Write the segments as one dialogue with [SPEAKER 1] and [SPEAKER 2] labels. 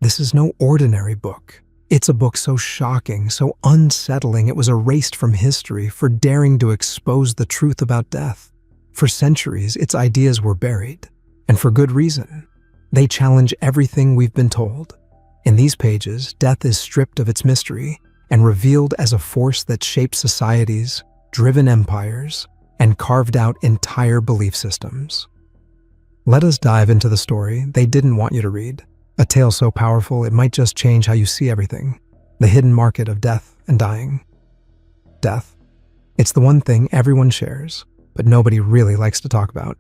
[SPEAKER 1] this is no ordinary book. It's a book so shocking, so unsettling, it was erased from history for daring to expose the truth about death. For centuries, its ideas were buried, and for good reason. They challenge everything we've been told. In these pages, death is stripped of its mystery and revealed as a force that shaped societies, driven empires, and carved out entire belief systems. Let us dive into the story they didn't want you to read. A tale so powerful it might just change how you see everything. The hidden market of death and dying. Death. It's the one thing everyone shares, but nobody really likes to talk about.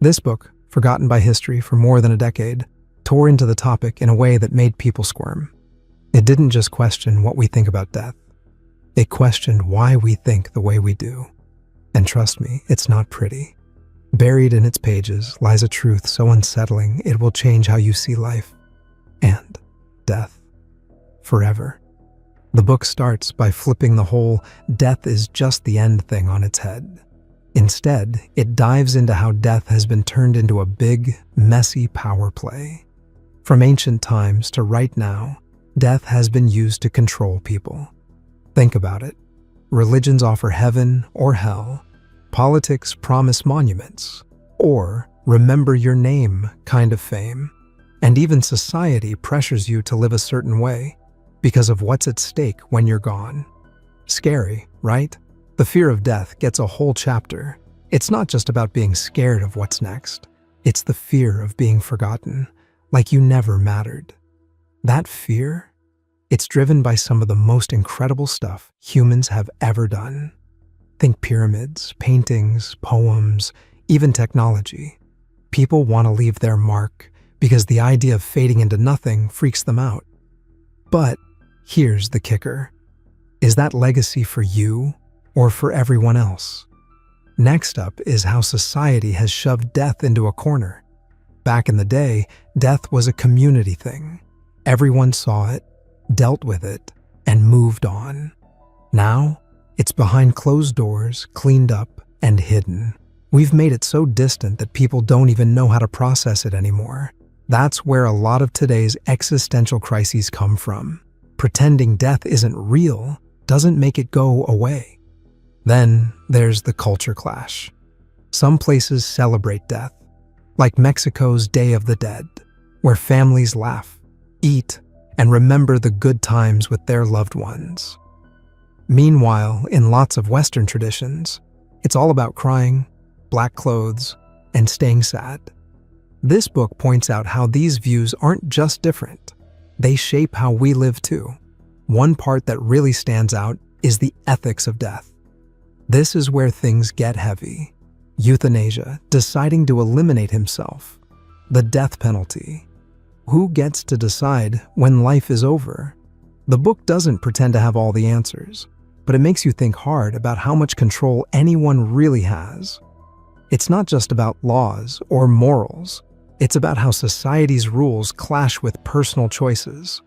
[SPEAKER 1] This book, forgotten by history for more than a decade, tore into the topic in a way that made people squirm. It didn't just question what we think about death. It questioned why we think the way we do. And trust me, it's not pretty. Buried in its pages lies a truth so unsettling it will change how you see life and death forever. The book starts by flipping the whole "death is just the end" thing on its head. Instead, it dives into how death has been turned into a big, messy power play. From ancient times to right now, death has been used to control people. Think about it. Religions offer heaven or hell. Politics promise monuments, or remember your name kind of fame. And even society pressures you to live a certain way because of what's at stake when you're gone. Scary, right? The fear of death gets a whole chapter. It's not just about being scared of what's next. It's the fear of being forgotten, like you never mattered. That fear, it's driven by some of the most incredible stuff humans have ever done. Think pyramids, paintings, poems, even technology. People want to leave their mark because the idea of fading into nothing freaks them out. But here's the kicker. Is that legacy for you or for everyone else? Next up is how society has shoved death into a corner. Back in the day, death was a community thing. Everyone saw it, dealt with it, and moved on. Now, it's behind closed doors, cleaned up, and hidden. We've made it so distant that people don't even know how to process it anymore. That's where a lot of today's existential crises come from. Pretending death isn't real doesn't make it go away. Then there's the culture clash. Some places celebrate death, like Mexico's Day of the Dead, where families laugh, eat, and remember the good times with their loved ones. Meanwhile, in lots of Western traditions, it's all about crying, black clothes, and staying sad. This book points out how these views aren't just different. They shape how we live too. One part that really stands out is the ethics of death. This is where things get heavy. Euthanasia, deciding to eliminate himself. The death penalty. Who gets to decide when life is over? The book doesn't pretend to have all the answers, but it makes you think hard about how much control anyone really has. It's not just about laws or morals. It's about how society's rules clash with personal choices.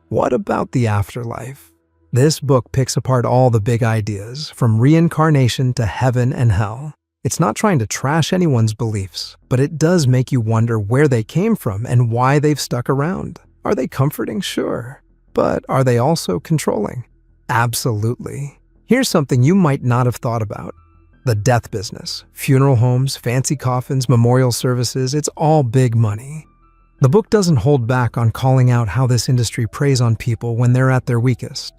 [SPEAKER 1] What about the afterlife? This book picks apart all the big ideas, from reincarnation to heaven and hell. It's not trying to trash anyone's beliefs, but it does make you wonder where they came from and why they've stuck around. Are they comforting? Sure. But are they also controlling? Absolutely. Here's something you might not have thought about. The death business. Funeral homes, fancy coffins, memorial services, it's all big money. The book doesn't hold back on calling out how this industry preys on people when they're at their weakest.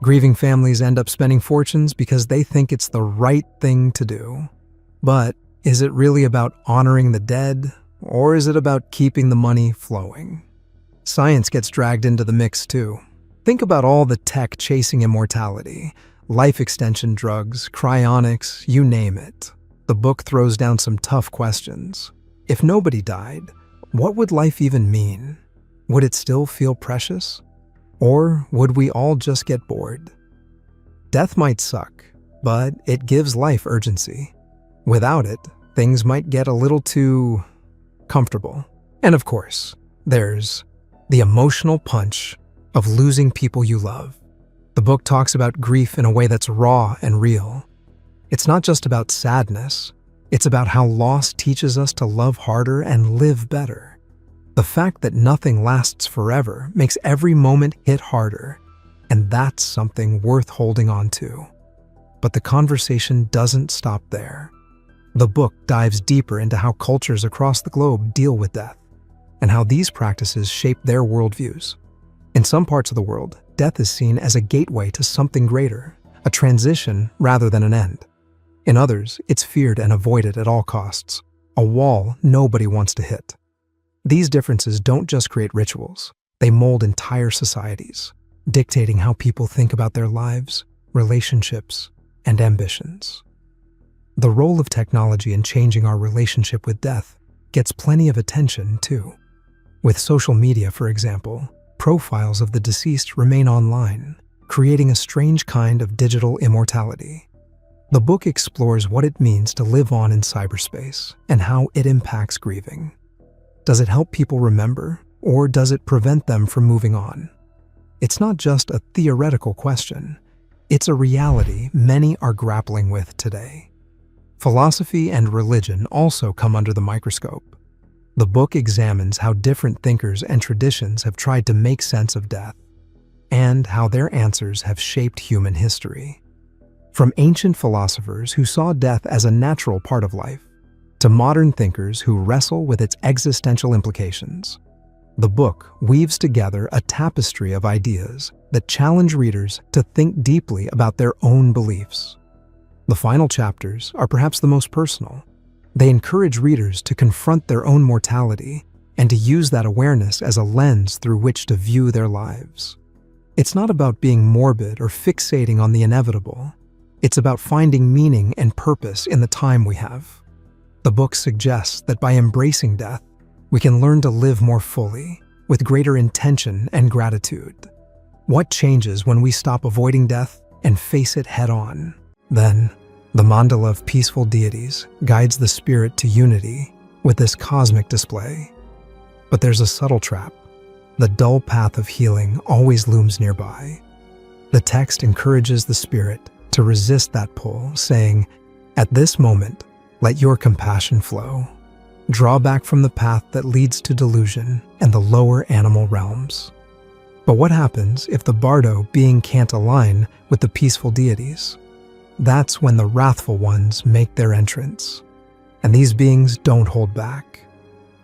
[SPEAKER 1] Grieving families end up spending fortunes because they think it's the right thing to do. But is it really about honoring the dead, or is it about keeping the money flowing? Science gets dragged into the mix too. Think about all the tech chasing immortality. Life extension drugs, cryonics, you name it. The book throws down some tough questions. If nobody died, what would life even mean? Would it still feel precious? Or would we all just get bored? Death might suck, but it gives life urgency. Without it, things might get a little too comfortable. And of course, there's the emotional punch of losing people you love. The book talks about grief in a way that's raw and real. It's not just about sadness. It's about how loss teaches us to love harder and live better. The fact that nothing lasts forever makes every moment hit harder, and that's something worth holding on to. But the conversation doesn't stop there. The book dives deeper into how cultures across the globe deal with death, and how these practices shape their worldviews. In some parts of the world, death is seen as a gateway to something greater, a transition rather than an end. In others, it's feared and avoided at all costs, a wall nobody wants to hit. These differences don't just create rituals, they mold entire societies, dictating how people think about their lives, relationships, and ambitions. The role of technology in changing our relationship with death gets plenty of attention, too. With social media, for example, profiles of the deceased remain online, creating a strange kind of digital immortality. The book explores what it means to live on in cyberspace and how it impacts grieving. Does it help people remember, or does it prevent them from moving on? It's not just a theoretical question, it's a reality many are grappling with today. Philosophy and religion also come under the microscope. The book examines how different thinkers and traditions have tried to make sense of death, and how their answers have shaped human history. From ancient philosophers who saw death as a natural part of life, to modern thinkers who wrestle with its existential implications, the book weaves together a tapestry of ideas that challenge readers to think deeply about their own beliefs. The final chapters are perhaps the most personal. They encourage readers to confront their own mortality and to use that awareness as a lens through which to view their lives. It's not about being morbid or fixating on the inevitable. It's about finding meaning and purpose in the time we have. The book suggests that by embracing death, we can learn to live more fully, with greater intention and gratitude. What changes when we stop avoiding death and face it head-on? Then, the mandala of peaceful deities guides the spirit to unity with this cosmic display. But there's a subtle trap. The dull path of healing always looms nearby. The text encourages the spirit to resist that pull, saying, "At this moment, let your compassion flow. Draw back from the path that leads to delusion and the lower animal realms." But what happens if the bardo being can't align with the peaceful deities? That's when the wrathful ones make their entrance. And these beings don't hold back.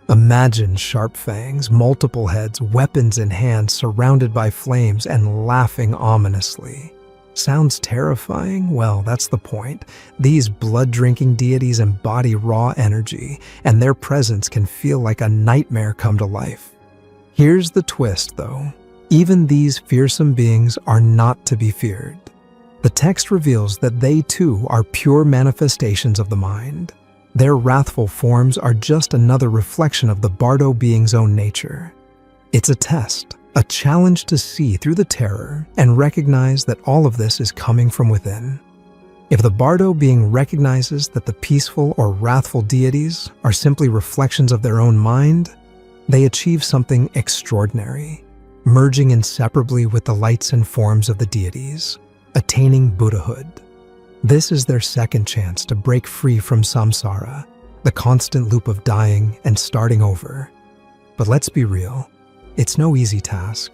[SPEAKER 1] Imagine sharp fangs, multiple heads, weapons in hand, surrounded by flames and laughing ominously. Sounds terrifying? Well, that's the point. These blood-drinking deities embody raw energy, and their presence can feel like a nightmare come to life. Here's the twist, though. Even these fearsome beings are not to be feared. The text reveals that they too are pure manifestations of the mind. Their wrathful forms are just another reflection of the bardo being's own nature. It's a test, a challenge to see through the terror and recognize that all of this is coming from within. If the bardo being recognizes that the peaceful or wrathful deities are simply reflections of their own mind, they achieve something extraordinary, merging inseparably with the lights and forms of the deities, attaining Buddhahood. This is their second chance to break free from samsara, the constant loop of dying and starting over. But let's be real, it's no easy task.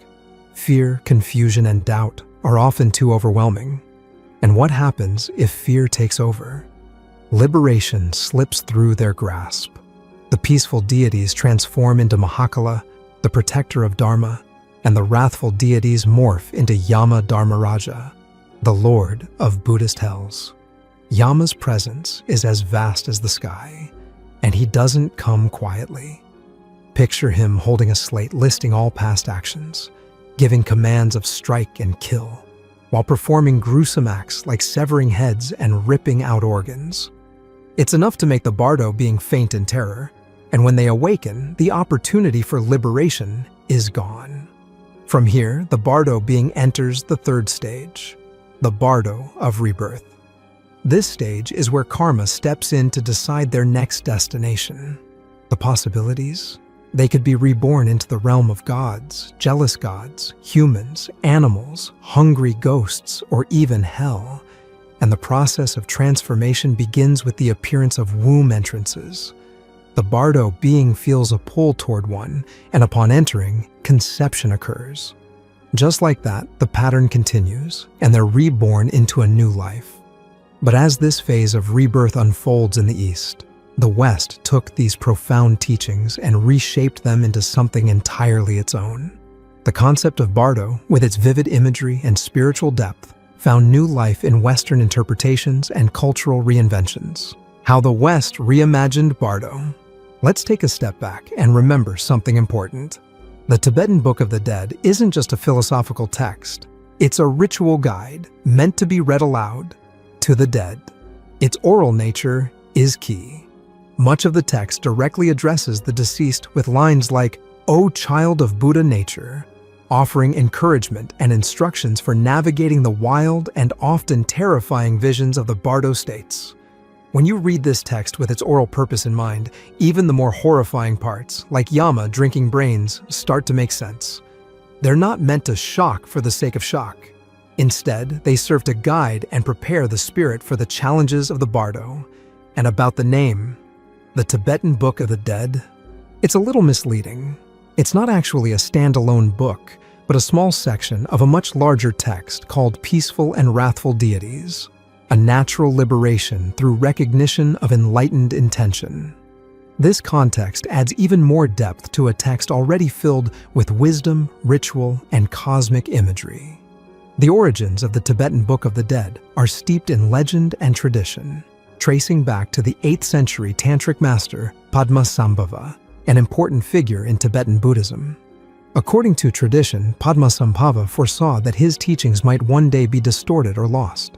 [SPEAKER 1] Fear, confusion, and doubt are often too overwhelming. And what happens if fear takes over? Liberation slips through their grasp. The peaceful deities transform into Mahakala, the protector of Dharma, and the wrathful deities morph into Yama Dharmaraja, the lord of Buddhist hells. Yama's presence is as vast as the sky, and he doesn't come quietly. Picture him holding a slate listing all past actions, giving commands of strike and kill, while performing gruesome acts like severing heads and ripping out organs. It's enough to make the bardo being faint in terror, and when they awaken, the opportunity for liberation is gone. From here, the bardo being enters the third stage, the bardo of rebirth. This stage is where karma steps in to decide their next destination. The possibilities? They could be reborn into the realm of gods, jealous gods, humans, animals, hungry ghosts, or even hell. And the process of transformation begins with the appearance of womb entrances. The Bardo being feels a pull toward one, and upon entering, conception occurs. Just like that, the pattern continues, and they're reborn into a new life. But as this phase of rebirth unfolds in the East, the West took these profound teachings and reshaped them into something entirely its own. The concept of Bardo, with its vivid imagery and spiritual depth, found new life in Western interpretations and cultural reinventions. How the West reimagined Bardo. Let's take a step back and remember something important. The Tibetan Book of the Dead isn't just a philosophical text. It's a ritual guide meant to be read aloud to the dead. Its oral nature is key. Much of the text directly addresses the deceased with lines like, "O child of Buddha nature," offering encouragement and instructions for navigating the wild and often terrifying visions of the Bardo states. When you read this text with its oral purpose in mind, even the more horrifying parts, like Yama drinking brains, start to make sense. They're not meant to shock for the sake of shock. Instead, they serve to guide and prepare the spirit for the challenges of the Bardo. And about the name, the Tibetan Book of the Dead, it's a little misleading. It's not actually a standalone book, but a small section of a much larger text called Peaceful and Wrathful Deities, a natural liberation through recognition of enlightened intention. This context adds even more depth to a text already filled with wisdom, ritual, and cosmic imagery. The origins of the Tibetan Book of the Dead are steeped in legend and tradition, tracing back to the 8th century tantric master Padmasambhava, an important figure in Tibetan Buddhism. According to tradition, Padmasambhava foresaw that his teachings might one day be distorted or lost.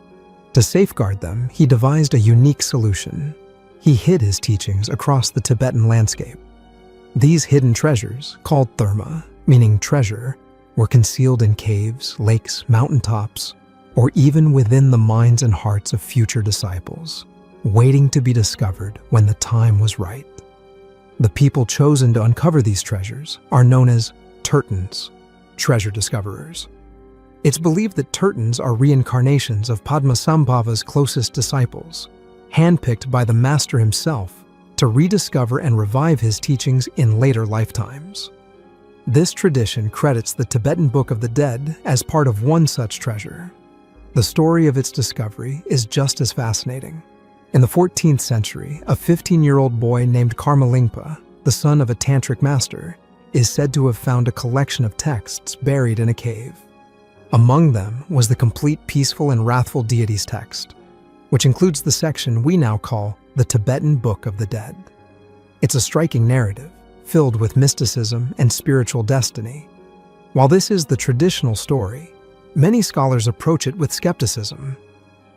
[SPEAKER 1] To safeguard them, he devised a unique solution. He hid his teachings across the Tibetan landscape. These hidden treasures, called therma, meaning treasure, were concealed in caves, lakes, mountaintops, or even within the minds and hearts of future disciples, waiting to be discovered when the time was right. The people chosen to uncover these treasures are known as Tertons, treasure discoverers. It's believed that Tertons are reincarnations of Padmasambhava's closest disciples, handpicked by the master himself to rediscover and revive his teachings in later lifetimes. This tradition credits the Tibetan Book of the Dead as part of one such treasure. The story of its discovery is just as fascinating. In the 14th century, a 15-year-old boy named Karmalingpa, the son of a tantric master, is said to have found a collection of texts buried in a cave. Among them was the complete Peaceful and Wrathful Deities text, which includes the section we now call the Tibetan Book of the Dead. It's a striking narrative, filled with mysticism and spiritual destiny. While this is the traditional story, many scholars approach it with skepticism.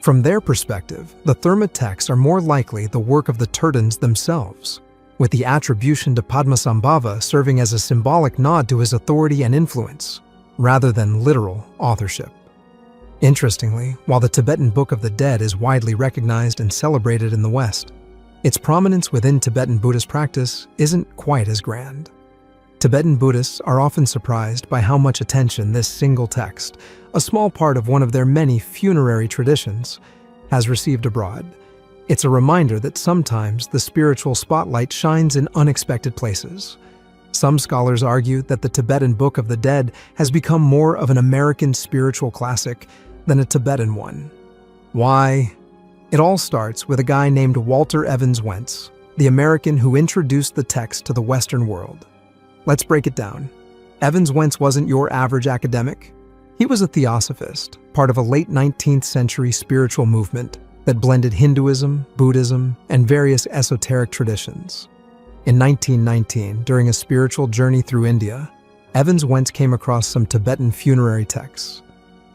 [SPEAKER 1] From their perspective, the Therma texts are more likely the work of the Tertons themselves, with the attribution to Padmasambhava serving as a symbolic nod to his authority and influence, rather than literal authorship. Interestingly, while the Tibetan Book of the Dead is widely recognized and celebrated in the West, its prominence within Tibetan Buddhist practice isn't quite as grand. Tibetan Buddhists are often surprised by how much attention this single text, a small part of one of their many funerary traditions, has received abroad. It's a reminder that sometimes the spiritual spotlight shines in unexpected places. Some scholars argue that the Tibetan Book of the Dead has become more of an American spiritual classic than a Tibetan one. Why? It all starts with a guy named Walter Evans Wentz, the American who introduced the text to the Western world. Let's break it down. Evans Wentz wasn't your average academic. He was a theosophist, part of a late 19th century spiritual movement that blended Hinduism, Buddhism, and various esoteric traditions. In 1919, during a spiritual journey through India, Evans Wentz came across some Tibetan funerary texts.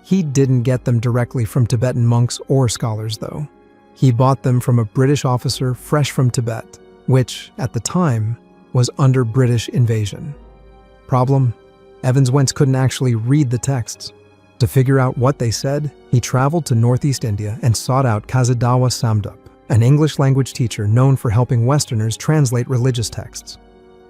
[SPEAKER 1] He didn't get them directly from Tibetan monks or scholars, though. He bought them from a British officer fresh from Tibet, which, at the time, was under British invasion. Problem? Evans Wentz couldn't actually read the texts. To figure out what they said, he traveled to Northeast India and sought out Kazadawa Samdup, an English-language teacher known for helping Westerners translate religious texts.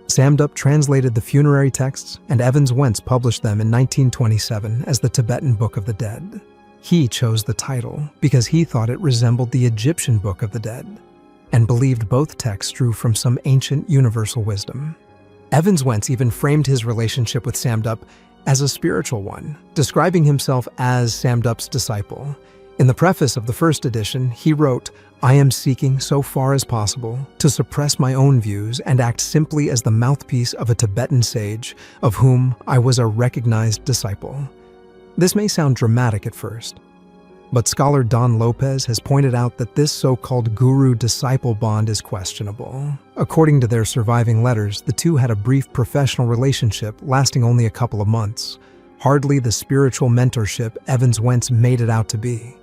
[SPEAKER 1] Samdup translated the funerary texts, and Evans Wentz published them in 1927 as the Tibetan Book of the Dead. He chose the title because he thought it resembled the Egyptian Book of the Dead. and believed both texts drew from some ancient universal wisdom. Evans Wentz even framed his relationship with Samdup as a spiritual one, describing himself as Samdup's disciple. In the preface of the first edition, he wrote, "I am seeking so far as possible to suppress my own views and act simply as the mouthpiece of a Tibetan sage of whom I was a recognized disciple." This may sound dramatic at first, but scholar Don Lopez has pointed out that this so-called guru-disciple bond is questionable. According to their surviving letters, the two had a brief professional relationship lasting only a couple of months, hardly the spiritual mentorship Evans Wentz made it out to be.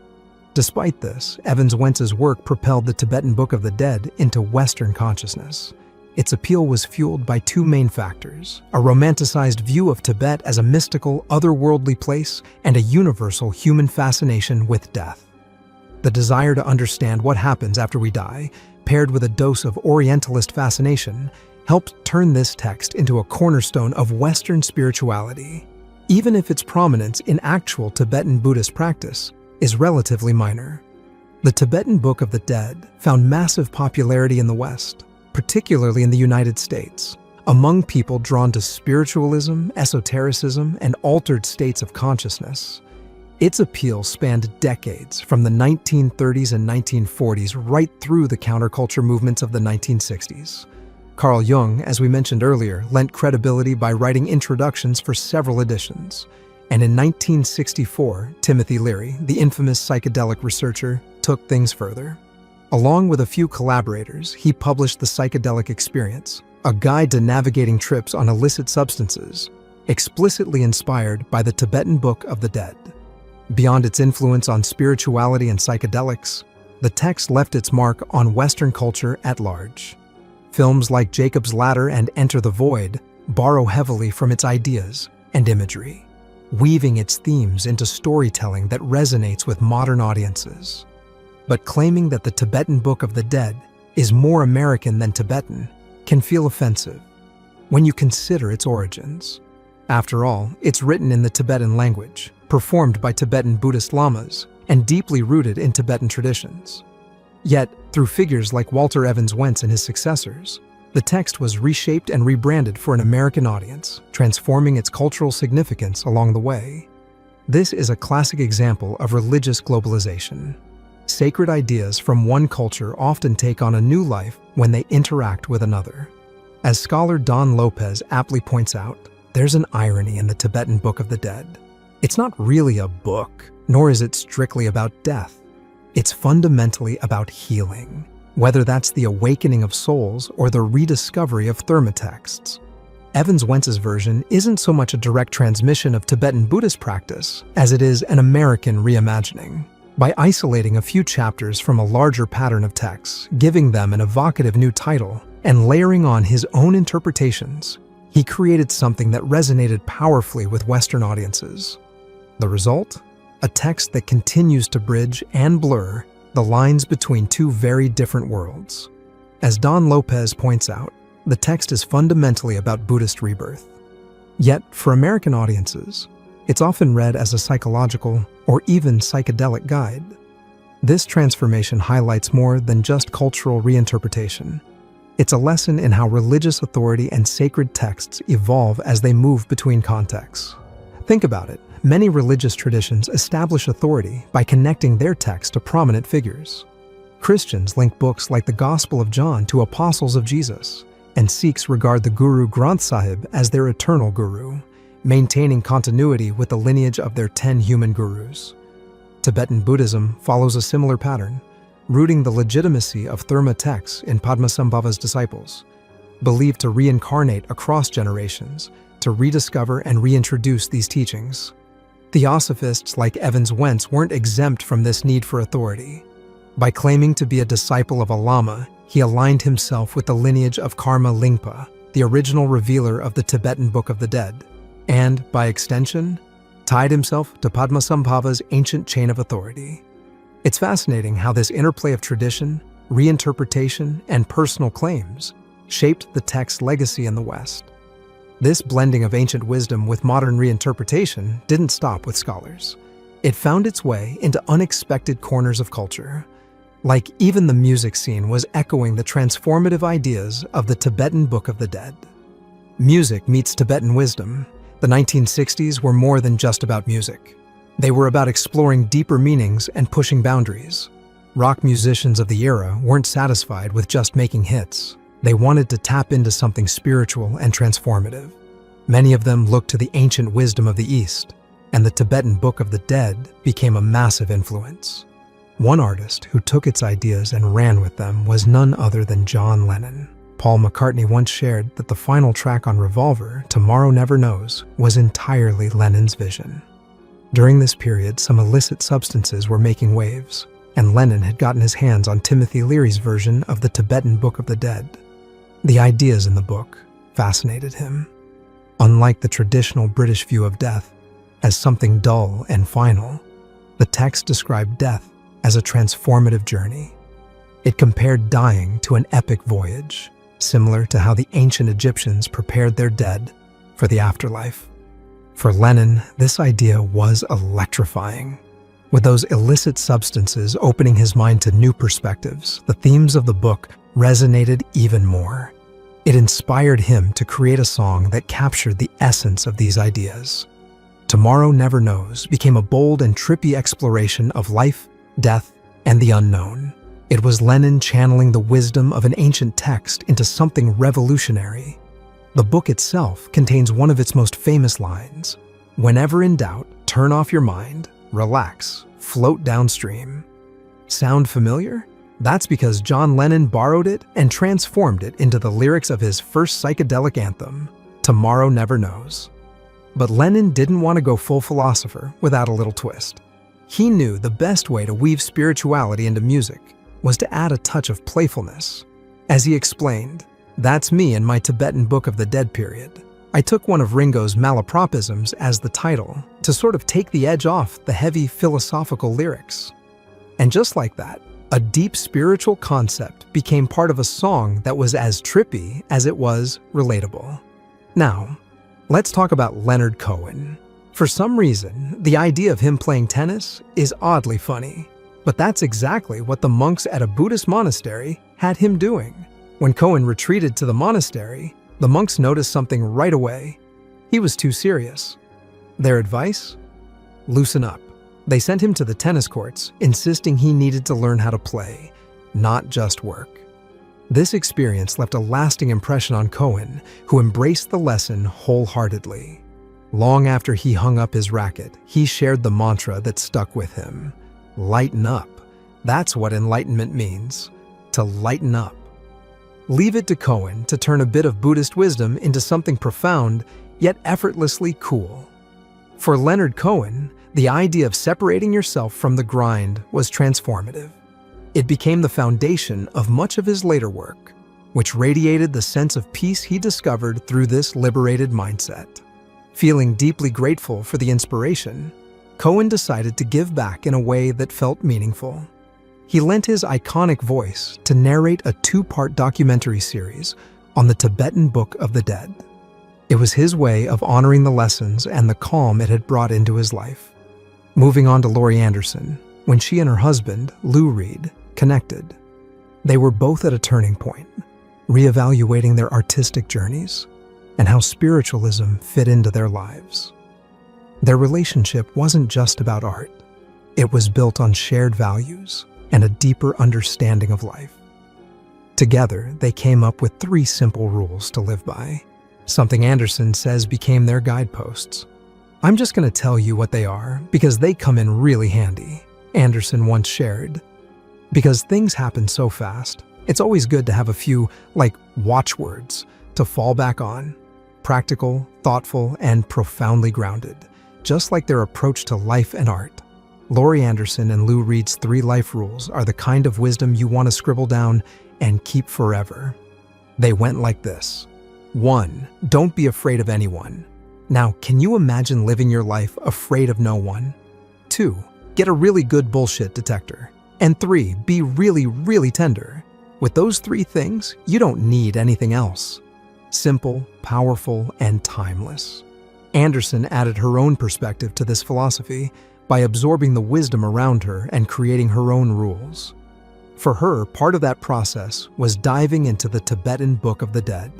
[SPEAKER 1] Despite this, Evans Wentz's work propelled the Tibetan Book of the Dead into Western consciousness. Its appeal was fueled by two main factors: a romanticized view of Tibet as a mystical, otherworldly place, and a universal human fascination with death. The desire to understand what happens after we die, paired with a dose of Orientalist fascination, helped turn this text into a cornerstone of Western spirituality, even if its prominence in actual Tibetan Buddhist practice is relatively minor. The Tibetan Book of the Dead found massive popularity in the West, particularly in the United States, among people drawn to spiritualism, esotericism, and altered states of consciousness. Its appeal spanned decades, from the 1930s and 1940s right through the counterculture movements of the 1960s. Carl Jung, as we mentioned earlier, lent credibility by writing introductions for several editions. And in 1964, Timothy Leary, the infamous psychedelic researcher, took things further. Along with a few collaborators, he published The Psychedelic Experience, a guide to navigating trips on illicit substances, explicitly inspired by the Tibetan Book of the Dead. Beyond its influence on spirituality and psychedelics, the text left its mark on Western culture at large. Films like Jacob's Ladder and Enter the Void borrow heavily from its ideas and imagery, weaving its themes into storytelling that resonates with modern audiences. But claiming that the Tibetan Book of the Dead is more American than Tibetan can feel offensive when you consider its origins. After all, it's written in the Tibetan language, performed by Tibetan Buddhist lamas, and deeply rooted in Tibetan traditions. Yet, through figures like Walter Evans Wentz and his successors, the text was reshaped and rebranded for an American audience, transforming its cultural significance along the way. This is a classic example of religious globalization. Sacred ideas from one culture often take on a new life when they interact with another. As scholar Don Lopez aptly points out, there's an irony in the Tibetan Book of the Dead. It's not really a book, nor is it strictly about death. It's fundamentally about healing, whether that's the awakening of souls or the rediscovery of thermatexts. Evans Wentz's version isn't so much a direct transmission of Tibetan Buddhist practice as it is an American reimagining. By isolating a few chapters from a larger pattern of texts, giving them an evocative new title, and layering on his own interpretations, he created something that resonated powerfully with Western audiences. The result? A text that continues to bridge and blur the lines between two very different worlds. As Don Lopez points out, the text is fundamentally about Buddhist rebirth. Yet, for American audiences, it's often read as a psychological or even psychedelic guide. This transformation highlights more than just cultural reinterpretation. It's a lesson in how religious authority and sacred texts evolve as they move between contexts. Think about it. Many religious traditions establish authority by connecting their text to prominent figures. Christians link books like the Gospel of John to apostles of Jesus, and Sikhs regard the Guru Granth Sahib as their eternal guru, maintaining continuity with the lineage of their 10 human gurus. Tibetan Buddhism follows a similar pattern, rooting the legitimacy of Therma texts in Padmasambhava's disciples, believed to reincarnate across generations to rediscover and reintroduce these teachings. Theosophists like Evans Wentz weren't exempt from this need for authority. By claiming to be a disciple of a lama, he aligned himself with the lineage of Karma Lingpa, the original revealer of the Tibetan Book of the Dead, and, by extension, tied himself to Padmasambhava's ancient chain of authority. It's fascinating how this interplay of tradition, reinterpretation, and personal claims shaped the text's legacy in the West. This blending of ancient wisdom with modern reinterpretation didn't stop with scholars. It found its way into unexpected corners of culture. Like even the music scene was echoing the transformative ideas of the Tibetan Book of the Dead. Music meets Tibetan wisdom. The 1960s were more than just about music. They were about exploring deeper meanings and pushing boundaries. Rock musicians of the era weren't satisfied with just making hits. They wanted to tap into something spiritual and transformative. Many of them looked to the ancient wisdom of the East, and the Tibetan Book of the Dead became a massive influence. One artist who took its ideas and ran with them was none other than John Lennon. Paul McCartney once shared that the final track on Revolver, Tomorrow Never Knows, was entirely Lennon's vision. During this period, some illicit substances were making waves, and Lennon had gotten his hands on Timothy Leary's version of the Tibetan Book of the Dead. The ideas in the book fascinated him. Unlike the traditional British view of death as something dull and final, the text described death as a transformative journey. It compared dying to an epic voyage, similar to how the ancient Egyptians prepared their dead for the afterlife. For Lennon, this idea was electrifying. With those illicit substances opening his mind to new perspectives, the themes of the book resonated even more. It inspired him to create a song that captured the essence of these ideas. Tomorrow Never Knows became a bold and trippy exploration of life, death, and the unknown. It was Lennon channeling the wisdom of an ancient text into something revolutionary. The book itself contains one of its most famous lines: "Whenever in doubt, turn off your mind, relax, float downstream." Sound familiar? That's because John Lennon borrowed it and transformed it into the lyrics of his first psychedelic anthem, Tomorrow Never Knows. But Lennon didn't want to go full philosopher without a little twist. He knew the best way to weave spirituality into music was to add a touch of playfulness. As he explained, "That's me in my Tibetan Book of the Dead period. I took one of Ringo's malapropisms as the title to sort of take the edge off the heavy philosophical lyrics." And just like that, a deep spiritual concept became part of a song that was as trippy as it was relatable. Now, let's talk about Leonard Cohen. For some reason, the idea of him playing tennis is oddly funny, but that's exactly what the monks at a Buddhist monastery had him doing. When Cohen retreated to the monastery, the monks noticed something right away. He was too serious. Their advice? Loosen up. They sent him to the tennis courts, insisting he needed to learn how to play, not just work. This experience left a lasting impression on Cohen, who embraced the lesson wholeheartedly. Long after he hung up his racket, he shared the mantra that stuck with him: lighten up. That's what enlightenment means, to lighten up. Leave it to Cohen to turn a bit of Buddhist wisdom into something profound, yet effortlessly cool. For Leonard Cohen, the idea of separating yourself from the grind was transformative. It became the foundation of much of his later work, which radiated the sense of peace he discovered through this liberated mindset. Feeling deeply grateful for the inspiration, Cohen decided to give back in a way that felt meaningful. He lent his iconic voice to narrate a 2-part documentary series on the Tibetan Book of the Dead. It was his way of honoring the lessons and the calm it had brought into his life. Moving on to Laurie Anderson, when she and her husband, Lou Reed, connected, they were both at a turning point, reevaluating their artistic journeys and how spiritualism fit into their lives. Their relationship wasn't just about art. It was built on shared values and a deeper understanding of life. Together, they came up with 3 simple rules to live by, something Anderson says became their guideposts. "I'm just going to tell you what they are because they come in really handy," Anderson once shared. "Because things happen so fast, it's always good to have a few, watchwords to fall back on. Practical, thoughtful, and profoundly grounded, just like their approach to life and art." Laurie Anderson and Lou Reed's 3 life rules are the kind of wisdom you want to scribble down and keep forever. They went like this. 1. Don't be afraid of anyone. Now, can you imagine living your life afraid of no one? 2. Get a really good bullshit detector. And 3. Be really, really tender. With those 3 things, you don't need anything else. Simple, powerful, and timeless. Anderson added her own perspective to this philosophy by absorbing the wisdom around her and creating her own rules. For her, part of that process was diving into the Tibetan Book of the Dead.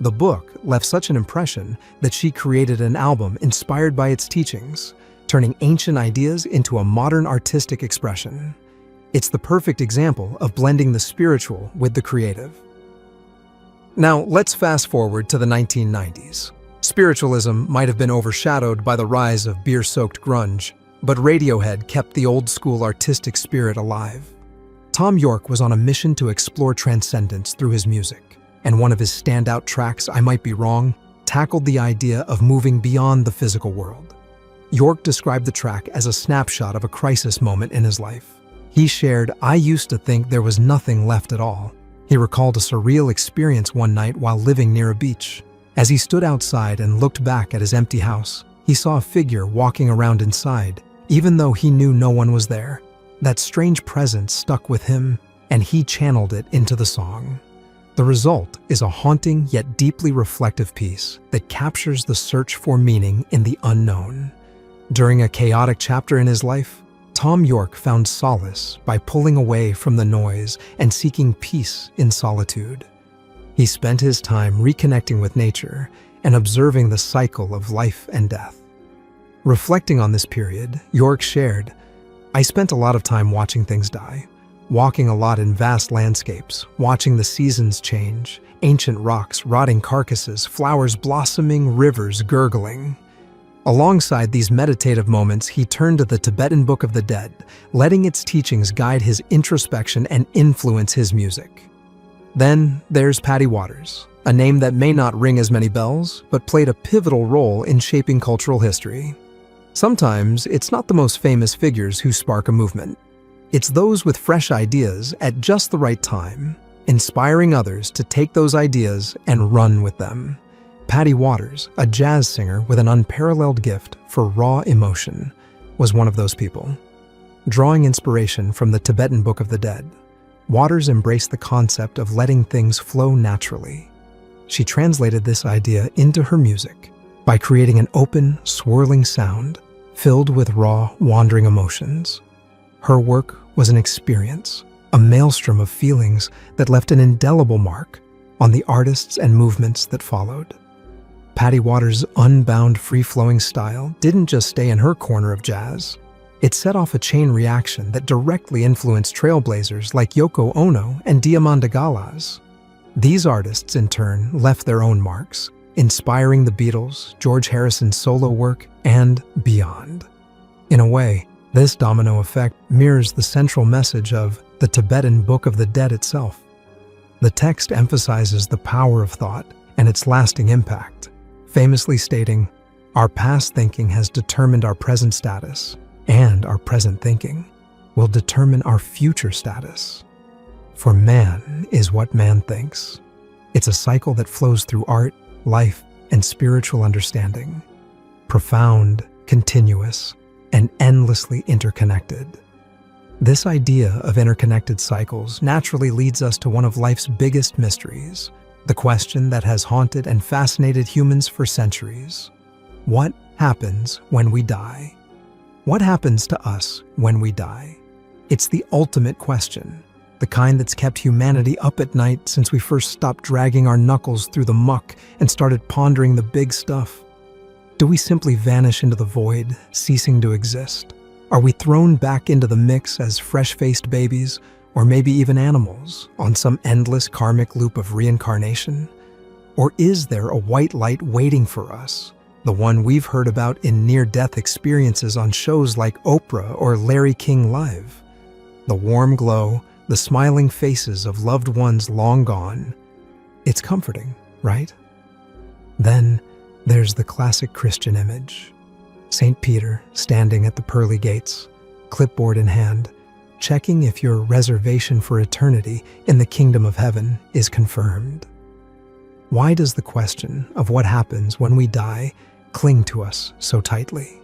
[SPEAKER 1] The book left such an impression that she created an album inspired by its teachings, turning ancient ideas into a modern artistic expression. It's the perfect example of blending the spiritual with the creative. Now, let's fast forward to the 1990s. Spiritualism might have been overshadowed by the rise of beer-soaked grunge, but Radiohead kept the old-school artistic spirit alive. Thom Yorke was on a mission to explore transcendence through his music, and one of his standout tracks, I Might Be Wrong, tackled the idea of moving beyond the physical world. Yorke described the track as a snapshot of a crisis moment in his life. He shared, "I used to think there was nothing left at all." He recalled a surreal experience one night while living near a beach. As he stood outside and looked back at his empty house, he saw a figure walking around inside, even though he knew no one was there. That strange presence stuck with him, and he channeled it into the song. The result is a haunting yet deeply reflective piece that captures the search for meaning in the unknown. During a chaotic chapter in his life, Thom Yorke found solace by pulling away from the noise and seeking peace in solitude. He spent his time reconnecting with nature and observing the cycle of life and death. Reflecting on this period, Yorke shared, "I spent a lot of time watching things die, walking a lot in vast landscapes, watching the seasons change, ancient rocks, rotting carcasses, flowers blossoming, rivers gurgling." Alongside these meditative moments, he turned to the Tibetan Book of the Dead, letting its teachings guide his introspection and influence his music. Then there's Patty Waters, a name that may not ring as many bells, but played a pivotal role in shaping cultural history. Sometimes it's not the most famous figures who spark a movement. It's those with fresh ideas at just the right time, inspiring others to take those ideas and run with them. Patty Waters, a jazz singer with an unparalleled gift for raw emotion, was one of those people. Drawing inspiration from the Tibetan Book of the Dead, Waters embraced the concept of letting things flow naturally. She translated this idea into her music by creating an open, swirling sound filled with raw, wandering emotions. Her work was an experience, a maelstrom of feelings that left an indelible mark on the artists and movements that followed. Patty Waters' unbound, free-flowing style didn't just stay in her corner of jazz. It set off a chain reaction that directly influenced trailblazers like Yoko Ono and Diamanda Galás. These artists, in turn, left their own marks, inspiring the Beatles, George Harrison's solo work, and beyond. In a way, this domino effect mirrors the central message of the Tibetan Book of the Dead itself. The text emphasizes the power of thought and its lasting impact, famously stating, "Our past thinking has determined our present status, and our present thinking will determine our future status. For man is what man thinks." It's a cycle that flows through art, life, and spiritual understanding. Profound, continuous, and endlessly interconnected. This idea of interconnected cycles naturally leads us to one of life's biggest mysteries, the question that has haunted and fascinated humans for centuries. What happens when we die? What happens to us when we die? It's the ultimate question, the kind that's kept humanity up at night since we first stopped dragging our knuckles through the muck and started pondering the big stuff. Do we simply vanish into the void, ceasing to exist? Are we thrown back into the mix as fresh-faced babies, or maybe even animals, on some endless karmic loop of reincarnation? Or is there a white light waiting for us, the one we've heard about in near-death experiences on shows like Oprah or Larry King Live? The warm glow, the smiling faces of loved ones long gone. It's comforting, right? Then there's the classic Christian image. St. Peter standing at the pearly gates, clipboard in hand, checking if your reservation for eternity in the kingdom of heaven is confirmed. Why does the question of what happens when we die cling to us so tightly?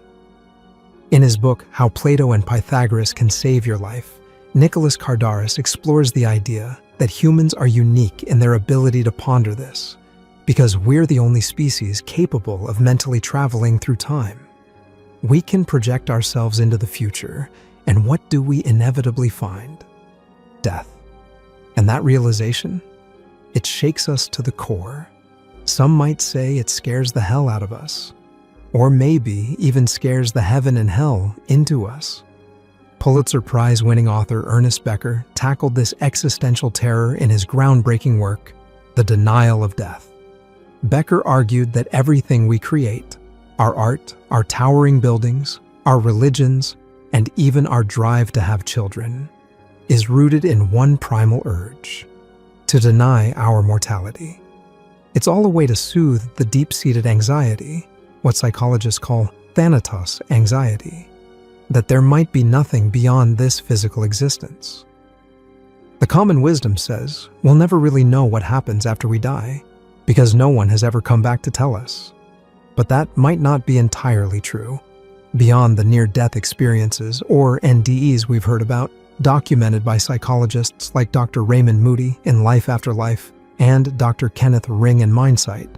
[SPEAKER 1] In his book, How Plato and Pythagoras Can Save Your Life, Nicholas Kardaras explores the idea that humans are unique in their ability to ponder this, because we're the only species capable of mentally traveling through time. We can project ourselves into the future, and what do we inevitably find? death. And that realization, it shakes us to the core. Some might say it scares the hell out of us, or maybe even scares the heaven and hell into us. Pulitzer Prize-winning author Ernest Becker tackled this existential terror in his groundbreaking work, The Denial of Death. Becker argued that everything we create, our art, our towering buildings, our religions, and even our drive to have children, is rooted in one primal urge: to deny our mortality. It's all a way to soothe the deep-seated anxiety, what psychologists call thanatos anxiety, that there might be nothing beyond this physical existence. The common wisdom says we'll never really know what happens after we die, because no one has ever come back to tell us. But that might not be entirely true. Beyond the near-death experiences, or NDEs we've heard about, documented by psychologists like Dr. Raymond Moody in Life After Life and Dr. Kenneth Ring in Mindsight,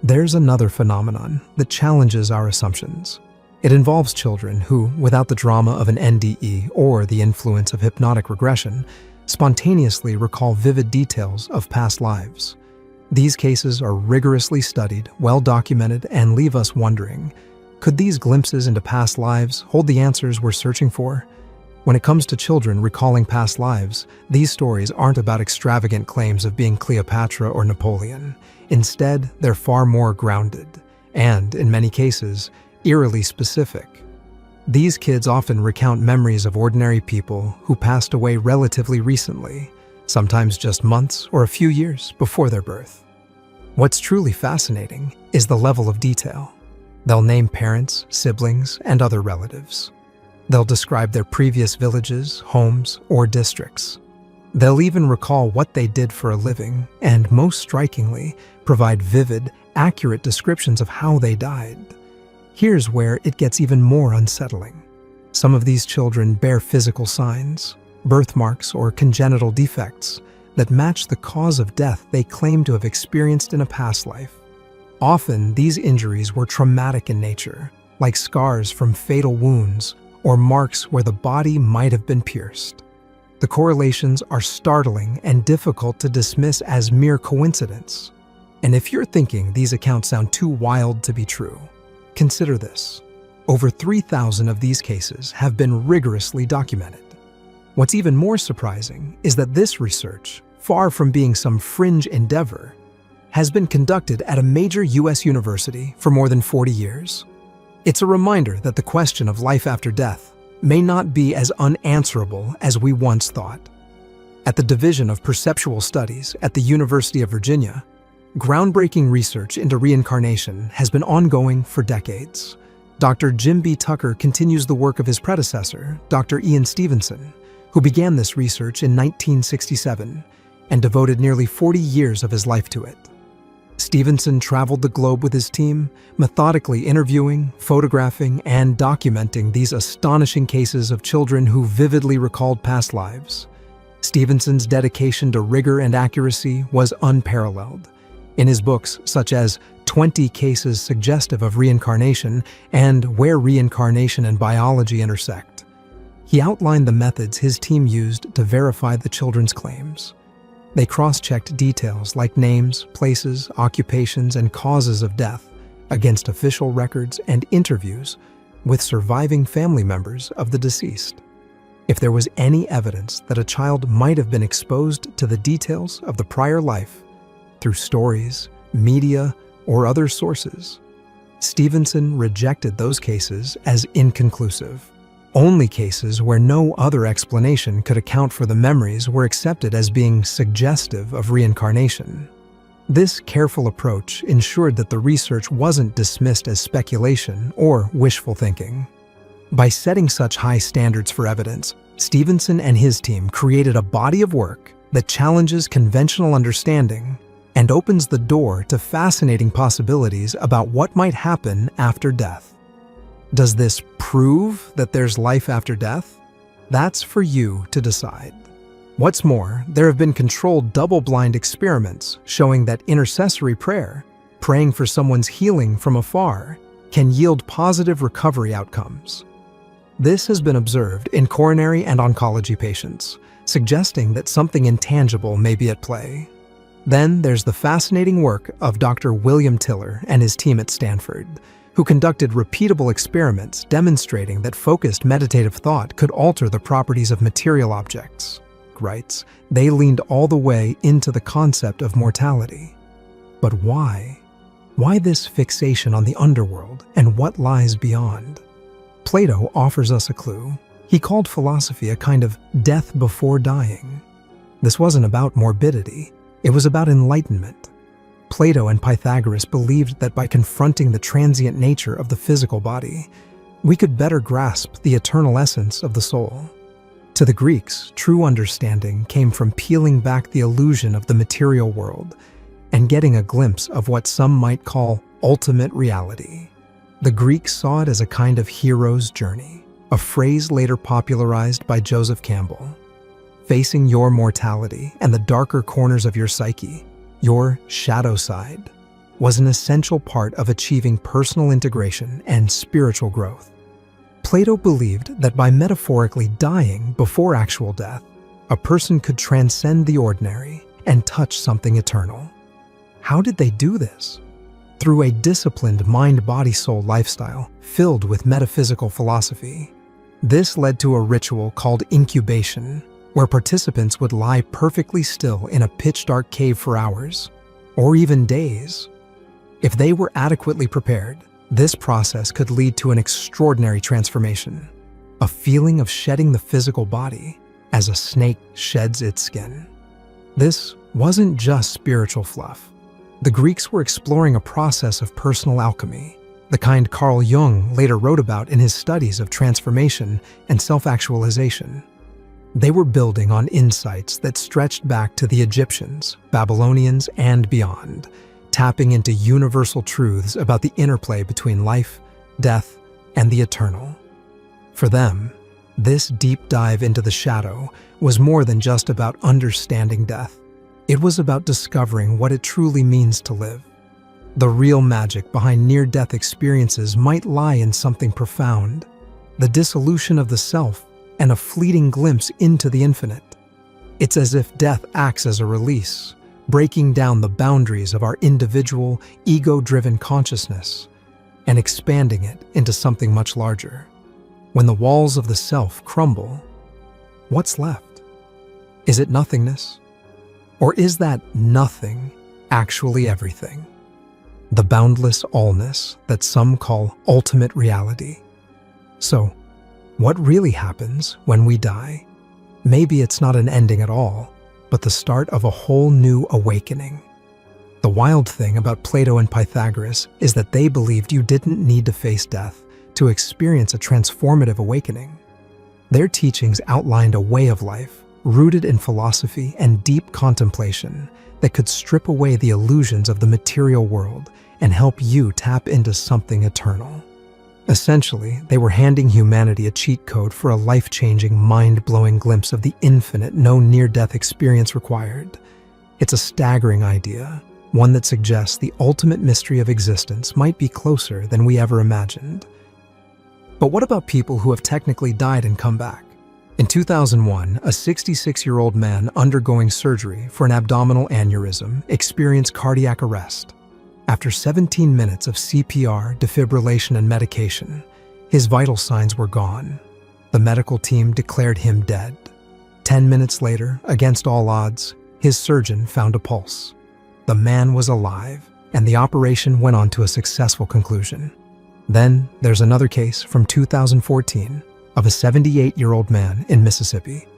[SPEAKER 1] there's another phenomenon that challenges our assumptions. It involves children who, without the drama of an NDE or the influence of hypnotic regression, spontaneously recall vivid details of past lives. These cases are rigorously studied, well-documented, and leave us wondering, could these glimpses into past lives hold the answers we're searching for? When it comes to children recalling past lives, these stories aren't about extravagant claims of being Cleopatra or Napoleon. Instead, they're far more grounded, and, in many cases, eerily specific. These kids often recount memories of ordinary people who passed away relatively recently, sometimes just months or a few years before their birth. What's truly fascinating is the level of detail. They'll name parents, siblings, and other relatives. They'll describe their previous villages, homes, or districts. They'll even recall what they did for a living, and most strikingly, provide vivid, accurate descriptions of how they died. Here's where it gets even more unsettling. Some of these children bear physical signs, birthmarks or congenital defects that match the cause of death they claim to have experienced in a past life. Often, these injuries were traumatic in nature, like scars from fatal wounds or marks where the body might have been pierced. The correlations are startling and difficult to dismiss as mere coincidence. And if you're thinking these accounts sound too wild to be true, consider this. Over 3,000 of these cases have been rigorously documented. What's even more surprising is that this research, far from being some fringe endeavor, has been conducted at a major U.S. university for more than 40 years. It's a reminder that the question of life after death may not be as unanswerable as we once thought. At the Division of Perceptual Studies at the University of Virginia, groundbreaking research into reincarnation has been ongoing for decades. Dr. Jim B. Tucker continues the work of his predecessor, Dr. Ian Stevenson, who began this research in 1967 and devoted nearly 40 years of his life to it. Stevenson traveled the globe with his team, methodically interviewing, photographing, and documenting these astonishing cases of children who vividly recalled past lives. Stevenson's dedication to rigor and accuracy was unparalleled. In his books, such as 20 Cases Suggestive of Reincarnation and Where Reincarnation and Biology Intersect, he outlined the methods his team used to verify the children's claims. They cross-checked details like names, places, occupations, and causes of death against official records and interviews with surviving family members of the deceased. If there was any evidence that a child might have been exposed to the details of the prior life through stories, media, or other sources, Stevenson rejected those cases as inconclusive. Only cases where no other explanation could account for the memories were accepted as being suggestive of reincarnation. This careful approach ensured that the research wasn't dismissed as speculation or wishful thinking. By setting such high standards for evidence, Stevenson and his team created a body of work that challenges conventional understanding and opens the door to fascinating possibilities about what might happen after death. Does this prove that there's life after death? That's for you to decide. What's more, there have been controlled double-blind experiments showing that intercessory prayer, praying for someone's healing from afar, can yield positive recovery outcomes. This has been observed in coronary and oncology patients, suggesting that something intangible may be at play. Then there's the fascinating work of Dr. William Tiller and his team at Stanford, who conducted repeatable experiments demonstrating that focused meditative thought could alter the properties of material objects. Writes, they leaned all the way into the concept of mortality. But why? Why this fixation on the underworld and what lies beyond? Plato offers us a clue. He called philosophy a kind of death before dying. This wasn't about morbidity. It was about enlightenment. Plato and Pythagoras believed that by confronting the transient nature of the physical body, we could better grasp the eternal essence of the soul. To the Greeks, true understanding came from peeling back the illusion of the material world and getting a glimpse of what some might call ultimate reality. The Greeks saw it as a kind of hero's journey, a phrase later popularized by Joseph Campbell. Facing your mortality and the darker corners of your psyche, your shadow side, was an essential part of achieving personal integration and spiritual growth. Plato believed that by metaphorically dying before actual death, a person could transcend the ordinary and touch something eternal. How did they do this? Through a disciplined mind-body-soul lifestyle filled with metaphysical philosophy. This led to a ritual called incubation, where participants would lie perfectly still in a pitch-dark cave for hours, or even days. If they were adequately prepared, this process could lead to an extraordinary transformation, a feeling of shedding the physical body as a snake sheds its skin. This wasn't just spiritual fluff. The Greeks were exploring a process of personal alchemy, the kind Carl Jung later wrote about in his studies of transformation and self-actualization. They were building on insights that stretched back to the Egyptians, Babylonians, and beyond, tapping into universal truths about the interplay between life, death, and the eternal. For them, this deep dive into the shadow was more than just about understanding death. It was about discovering what it truly means to live. The real magic behind near-death experiences might lie in something profound, the dissolution of the self and a fleeting glimpse into the infinite. It's as if death acts as a release, breaking down the boundaries of our individual, ego-driven consciousness and expanding it into something much larger. When the walls of the self crumble, what's left? Is it nothingness? Or is that nothing actually everything? The boundless allness that some call ultimate reality. So, what really happens when we die? Maybe it's not an ending at all, but the start of a whole new awakening. The wild thing about Plato and Pythagoras is that they believed you didn't need to face death to experience a transformative awakening. Their teachings outlined a way of life rooted in philosophy and deep contemplation that could strip away the illusions of the material world and help you tap into something eternal. Essentially, they were handing humanity a cheat code for a life-changing, mind-blowing glimpse of the infinite no near-death experience required. It's a staggering idea, one that suggests the ultimate mystery of existence might be closer than we ever imagined. But what about people who have technically died and come back? In 2001, a 66-year-old man undergoing surgery for an abdominal aneurysm experienced cardiac arrest. After 17 minutes of CPR, defibrillation, and medication, his vital signs were gone. The medical team declared him dead. 10 minutes later, against all odds, his surgeon found a pulse. The man was alive, and the operation went on to a successful conclusion. Then there's another case from 2014 of a 78-year-old man in Mississippi.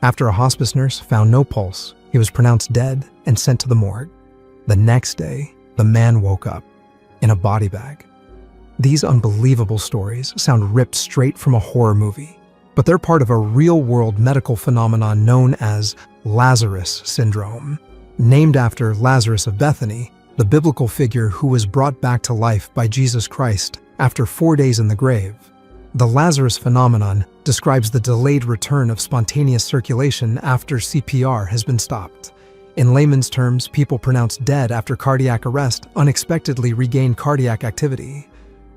[SPEAKER 1] After a hospice nurse found no pulse, he was pronounced dead and sent to the morgue. The next day, the man woke up in a body bag. These unbelievable stories sound ripped straight from a horror movie, but they're part of a real-world medical phenomenon known as Lazarus syndrome. Named after Lazarus of Bethany, the biblical figure who was brought back to life by Jesus Christ after 4 days in the grave. The Lazarus phenomenon describes the delayed return of spontaneous circulation after CPR has been stopped. In layman's terms, people pronounced dead after cardiac arrest unexpectedly regain cardiac activity.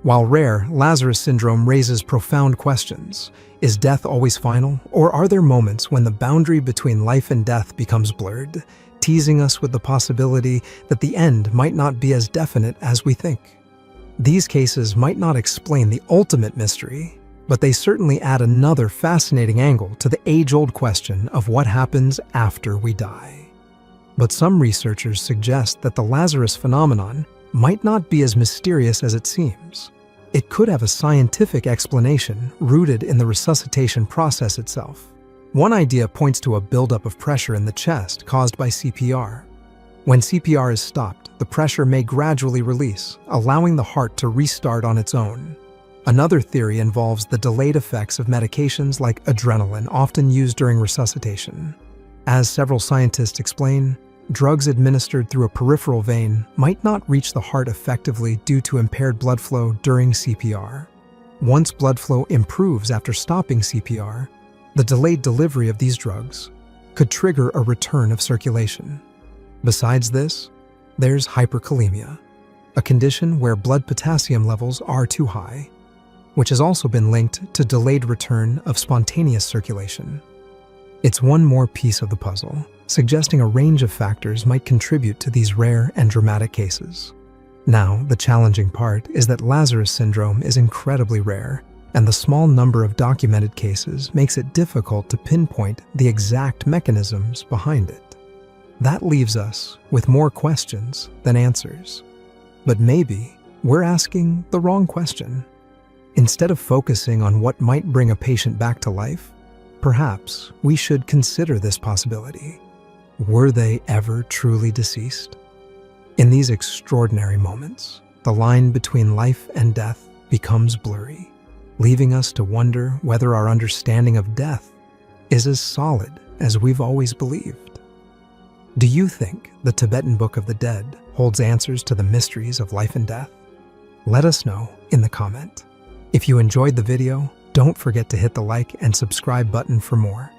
[SPEAKER 1] While rare, Lazarus syndrome raises profound questions. Is death always final, or are there moments when the boundary between life and death becomes blurred, teasing us with the possibility that the end might not be as definite as we think? These cases might not explain the ultimate mystery, but they certainly add another fascinating angle to the age-old question of what happens after we die. But some researchers suggest that the Lazarus phenomenon might not be as mysterious as it seems. It could have a scientific explanation rooted in the resuscitation process itself. One idea points to a buildup of pressure in the chest caused by CPR. When CPR is stopped, the pressure may gradually release, allowing the heart to restart on its own. Another theory involves the delayed effects of medications like adrenaline, often used during resuscitation. As several scientists explain, drugs administered through a peripheral vein might not reach the heart effectively due to impaired blood flow during CPR. Once blood flow improves after stopping CPR, the delayed delivery of these drugs could trigger a return of circulation. Besides this, there's hyperkalemia, a condition where blood potassium levels are too high, which has also been linked to delayed return of spontaneous circulation. It's one more piece of the puzzle, suggesting a range of factors might contribute to these rare and dramatic cases. Now, the challenging part is that Lazarus syndrome is incredibly rare, and the small number of documented cases makes it difficult to pinpoint the exact mechanisms behind it. That leaves us with more questions than answers. But maybe we're asking the wrong question. Instead of focusing on what might bring a patient back to life, perhaps we should consider this possibility. Were they ever truly deceased? In these extraordinary moments, the line between life and death becomes blurry, leaving us to wonder whether our understanding of death is as solid as we've always believed. Do you think the Tibetan Book of the Dead holds answers to the mysteries of life and death? Let us know in the comment. If you enjoyed the video, don't forget to hit the like and subscribe button for more.